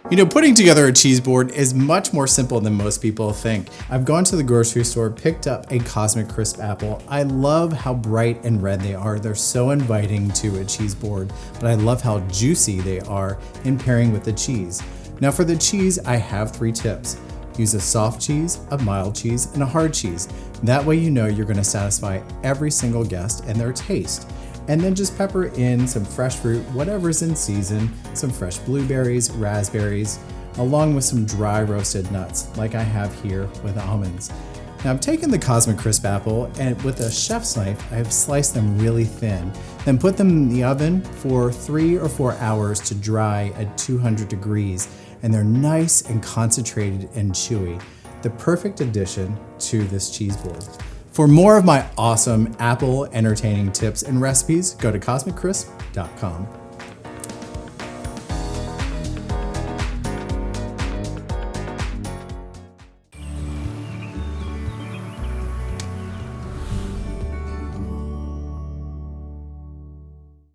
You know, putting together a cheese board is much more simple than most people think. I've gone to the grocery store, picked up a Cosmic Crisp apple. I love how bright and red they are. They're so inviting to a cheese board, but I love how juicy they are in pairing with the cheese. Now for the cheese, I have 3 tips. Use a soft cheese, a mild cheese, and a hard cheese. That way you know you're gonna satisfy every single guest and their taste. And then just pepper in some fresh fruit, whatever's in season, some fresh blueberries, raspberries, along with some dry roasted nuts, like I have here with almonds. Now I've taken the Cosmic Crisp apple and with a chef's knife, I have sliced them really thin, then put them in the oven for 3 or 4 hours to dry at 200 degrees, and they're nice and concentrated and chewy. The perfect addition to this cheese board. For more of my awesome apple entertaining tips and recipes, go to cosmiccrisp.com.